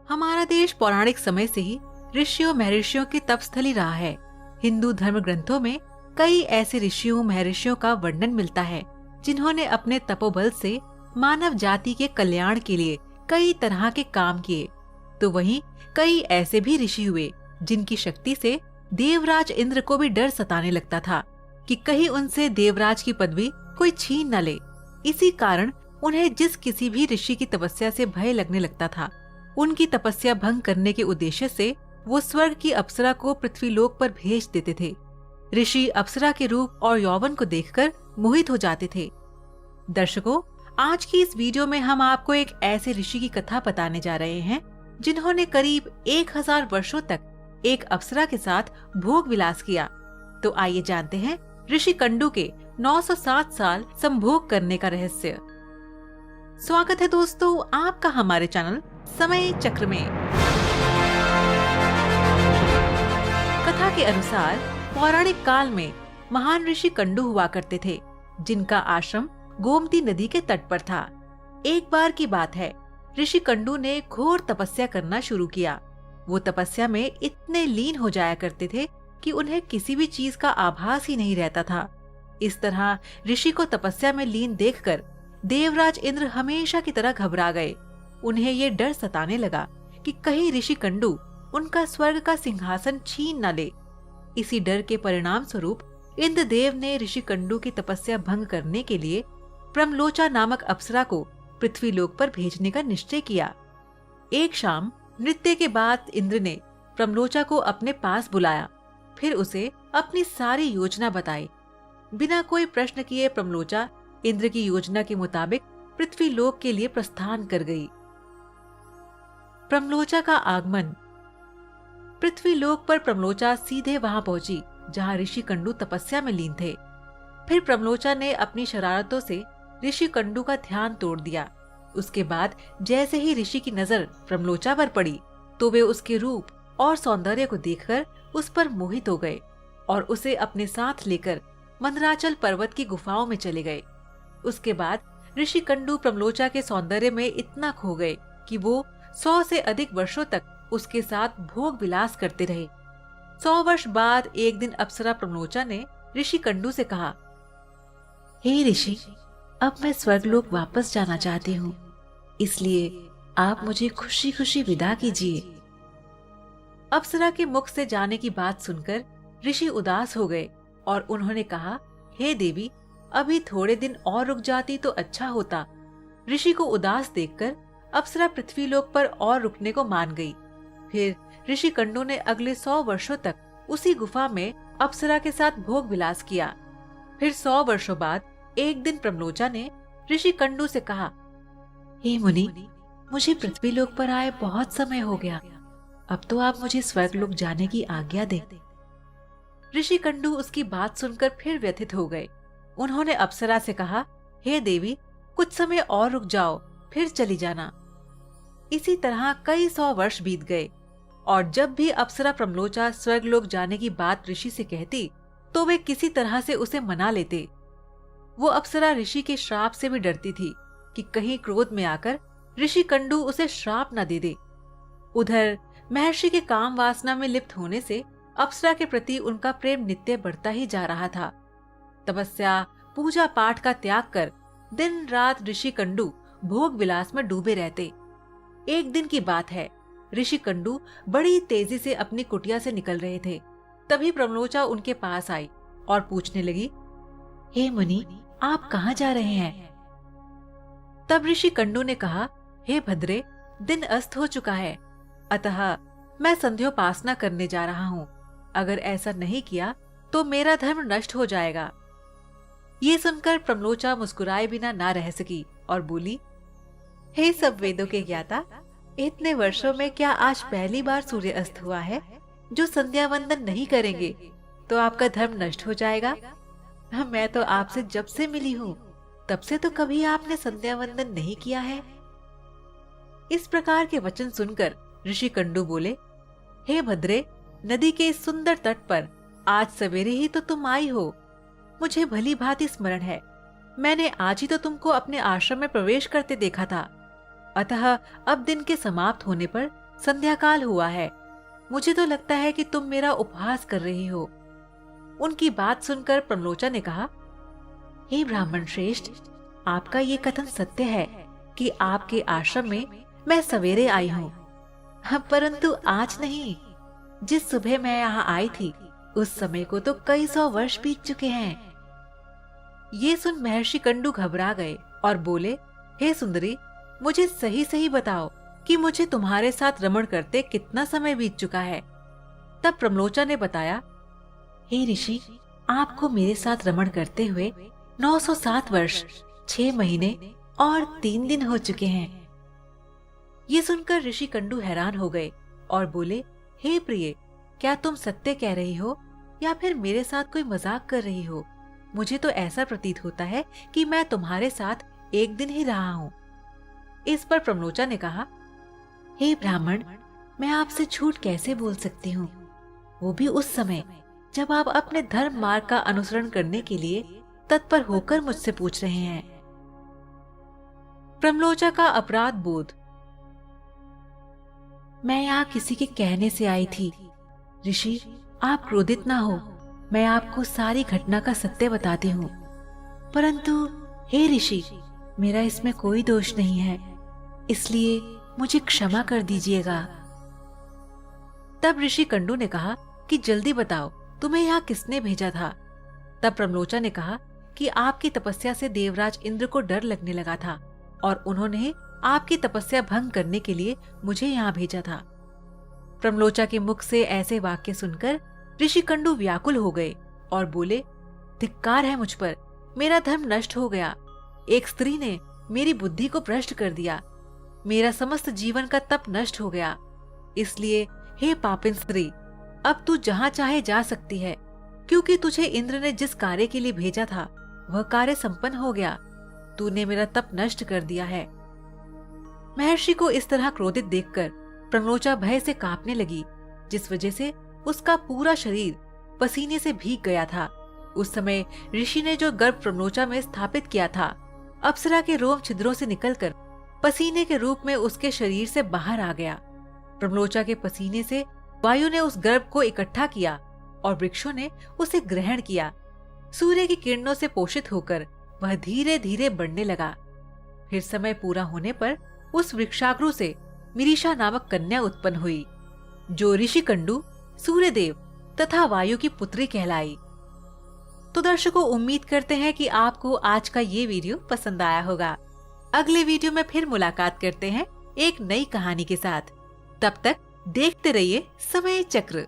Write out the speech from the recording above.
हमारा देश पौराणिक समय से ही ऋषियों महर्षियों की तपस्थली रहा है। हिंदू धर्म ग्रंथों में कई ऐसे ऋषियों महर्षियों का वर्णन मिलता है जिन्होंने अपने तपोबल से मानव जाति के कल्याण के लिए कई तरह के काम किए। तो वहीं कई ऐसे भी ऋषि हुए जिनकी शक्ति से देवराज इंद्र को भी डर सताने लगता था कि कहीं उनसे देवराज की पदवी कोई छीन न ले। इसी कारण उन्हें जिस किसी भी ऋषि की तपस्या से भय लगने लगता था, उनकी तपस्या भंग करने के उद्देश्य से वो स्वर्ग की अप्सरा को पृथ्वीलोक पर भेज देते थे। ऋषि अप्सरा के रूप और यौवन को देखकर मोहित हो जाते थे। दर्शकों, आज की इस वीडियो में हम आपको एक ऐसे ऋषि की कथा बताने जा रहे हैं जिन्होंने करीब 1000 वर्षों तक एक अप्सरा के साथ भोग विलास किया। तो आइए जानते हैं ऋषि कंडू के 907 साल संभोग करने का रहस्य। स्वागत है दोस्तों आपका हमारे चैनल समय चक्र में। कथा के अनुसार पौराणिक काल में महान ऋषि कंडू हुआ करते थे जिनका आश्रम गोमती नदी के तट पर था। एक बार की बात है, ऋषि कंडू ने घोर तपस्या करना शुरू किया। वो तपस्या में इतने लीन हो जाया करते थे कि उन्हें किसी भी चीज का आभास ही नहीं रहता था। इस तरह ऋषि को तपस्या में लीन देखकर देवराज इंद्र हमेशा की तरह घबरा गए। उन्हें ये डर सताने लगा कि कहीं ऋषि कंडू उनका स्वर्ग का सिंहासन छीन न ले। इसी डर के परिणाम स्वरूप इंद्रदेव ने ऋषि कंडू की तपस्या भंग करने के लिए प्रमलोचा नामक अप्सरा को पृथ्वीलोक पर भेजने का निश्चय किया। एक शाम नृत्य के बाद इंद्र ने प्रमलोचा को अपने पास बुलाया, फिर उसे अपनी सारी योजना बताई। बिना कोई प्रश्न किए प्रमलोचा इंद्र की योजना के मुताबिक पृथ्वीलोक के लिए प्रस्थान कर गई। प्रमलोचा का आगमन। पृथ्वीलोक पर प्रमलोचा सीधे वहां पहुंची जहां ऋषि कंडू तपस्या में लीन थे। फिर प्रमलोचा ने अपनी शरारतों से ऋषि कंडू का ध्यान तोड़ दिया। उसके बाद जैसे ही ऋषि की नजर प्रमलोचा पर पड़ी तो वे उसके रूप और सौंदर्य को देखकर उस पर मोहित हो गए और उसे अपने साथ लेकर मंदराचल पर्वत की गुफाओं में चले गए। उसके बाद ऋषि कंडू प्रमलोचा के सौंदर्य में इतना खो गए कि वो 100 से अधिक वर्षों तक उसके साथ भोग विलास करते रहे। 100 वर्ष बाद एक दिन अप्सरा प्रमलोचा ने ऋषि कंडू से कहा, हे ऋषि, अब मैं स्वर्गलोक वापस जाना चाहती हूँ, इसलिए आप मुझे खुशी खुशी विदा कीजिए। अप्सरा के मुख से जाने की बात सुनकर ऋषि उदास हो गए और उन्होंने कहा, हे देवी, अभी थोड़े दिन और रुक जाती तो अच्छा होता। ऋषि को उदास देखकर अप्सरा पृथ्वीलोक पर और रुकने को मान गई। फिर ऋषि कंडू ने अगले 100 वर्षों तक उसी गुफा में अप्सरा के साथ भोग विलास किया। फिर 100 वर्षों बाद एक दिन प्रमलोचा ने ऋषि कंडू से कहा, हे मुनि, मुझे पृथ्वीलोक पर आए बहुत समय हो गया, अब तो आप मुझे स्वर्गलोक जाने की आज्ञा दें। ऋषि कंडू उसकी बात सुनकर फिर व्यथित हो गए। उन्होंने अप्सरा से कहा, हे देवी, कुछ समय और रुक जाओ, फिर चली जाना। इसी तरह कई 100 वर्ष बीत गए और जब भी अप्सरा प्रमलोचा स्वर्गलोक जाने की बात ऋषि से कहती तो वे किसी तरह से उसे मना लेते। वो अप्सरा ऋषि के श्राप से भी डरती थी कि कहीं क्रोध में आकर ऋषि कंडू उसे श्राप न दे दे। उधर महर्षि के काम वासना में लिप्त होने से अप्सरा के प्रति उनका प्रेम नित्य बढ़ता ही जा रहा था। तपस्या पूजा पाठ का त्याग कर दिन रात ऋषि कंडू भोग विलास में डूबे रहते। एक दिन की बात है, ऋषि कंडू बड़ी तेजी से अपनी कुटिया से निकल रहे थे। तभी प्रमलोचा उनके पास आई और पूछने लगी, हे मुनि, आप कहाँ जा रहे हैं? तब ऋषि कंडू ने कहा, हे भद्रे, दिन अस्त हो चुका है, अतः मैं संध्योपासना करने जा रहा हूँ। अगर ऐसा नहीं किया तो मेरा धर्म नष्ट हो जाएगा। ये सुनकर प्रमलोचा मुस्कुराए बिना ना रह सकी और बोली, हे सब वेदों के ज्ञाता, इतने वर्षों में क्या आज पहली बार सूर्य अस्त हुआ है? जो संध्या वंदन नहीं करेंगे तो आपका धर्म नष्ट हो जाएगा। मैं तो आपसे जब से मिली हूँ तब से तो कभी आपने संध्या वंदन नहीं किया है। इस प्रकार के वचन सुनकर ऋषि कंडू बोले, हे भद्रे, नदी के इस सुंदर तट पर आज सवेरे ही तो तुम आई हो। मुझे भली भांति स्मरण है, मैंने आज ही तो तुमको अपने आश्रम में प्रवेश करते देखा था। अतः अब दिन के समाप्त होने पर संध्या काल हुआ है। मुझे तो लगता है कि तुम मेरा उपहास कर रही हो। उनकी बात सुनकर प्रमलोचा ने कहा, हे ब्राह्मण श्रेष्ठ, आपका ये कथन सत्य है कि आपके आश्रम में मैं सवेरे आई हूँ, परंतु आज नहीं। जिस सुबह मैं यहाँ आई थी उस समय को तो कई 100 वर्ष बीत चुके हैं। ये सुन महर्षि कंडू घबरा गए और बोले, हे सुंदरी, मुझे सही सही बताओ कि मुझे तुम्हारे साथ रमण करते कितना समय बीत चुका है। तब प्रमलोचा ने बताया, हे ऋषि, आपको मेरे साथ रमण करते हुए 907 वर्ष 6 महीने और 3 दिन हो चुके हैं। ये सुनकर ऋषि कंडू हैरान हो गए और बोले, हे प्रिय, क्या तुम सत्य कह रही हो या फिर मेरे साथ कोई मजाक कर रही हो? मुझे तो ऐसा प्रतीत होता है कि मैं तुम्हारे साथ 1 दिन ही रहा हूँ। इस पर प्रमलोचा ने कहा, हे ब्राह्मण, मैं आपसे झूठ कैसे बोल सकती हूँ, वो भी उस समय जब आप अपने धर्म मार्ग का अनुसरण करने के लिए तत्पर होकर मुझसे पूछ रहे हैं। प्रमलोचा का अपराध बोध। मैं यहाँ किसी के कहने से आई थी। ऋषि, आप क्रोधित ना हो, मैं आपको सारी घटना का सत्य बताती हूँ। परंतु हे ऋषि, मेरा इसमें कोई दोष नहीं है, इसलिए मुझे क्षमा कर दीजिएगा। तब ऋषि कंडू ने कहा कि जल्दी बताओ, तुम्हें यहाँ किसने भेजा था? तब प्रमलोचा ने कहा कि आपकी तपस्या से देवराज इंद्र को डर लगने लगा था और उन्होंने आपकी तपस्या भंग करने के लिए मुझे यहाँ भेजा था। प्रमलोचा के मुख से ऐसे वाक्य सुनकर ऋषि कंडू व्याकुल हो गए और बोले, धिक्कार है मुझ पर, मेरा धर्म नष्ट हो गया। एक स्त्री ने मेरी बुद्धि को भ्रष्ट कर दिया, मेरा समस्त जीवन का तप नष्ट हो गया। इसलिए हे पापिन स्त्री, अब तू जहाँ चाहे जा सकती है, क्योंकि तुझे इंद्र ने जिस कार्य के लिए भेजा था वह कार्य संपन्न हो गया। तूने मेरा तप नष्ट कर दिया है। महर्षि को इस तरह क्रोधित देखकर प्रमलोचा भय से कांपने लगी, जिस वजह से उसका पूरा शरीर पसीने से भीग गया था। उस समय ऋषि ने जो गर्भ प्रमलोचा में स्थापित किया था, अप्सरा के रोम छिद्रों से निकलकर पसीने के रूप में उसके शरीर से बाहर आ गया। प्रमलोचा के पसीने से वायु ने उस गर्भ को इकट्ठा किया और वृक्षों ने उसे ग्रहण किया। सूर्य की किरणों से पोषित होकर वह धीरे धीरे बढ़ने लगा। फिर समय पूरा होने पर उस वृक्षाग्रु से मिरीशा नामक कन्या उत्पन्न हुई, जो ऋषि कंडू, सूर्यदेव तथा वायु की पुत्री कहलाई। तो दर्शकों, उम्मीद करते हैं कि आपको आज का ये वीडियो पसंद आया होगा। अगले वीडियो में फिर मुलाकात करते हैं एक नई कहानी के साथ। तब तक देखते रहिए समय चक्र।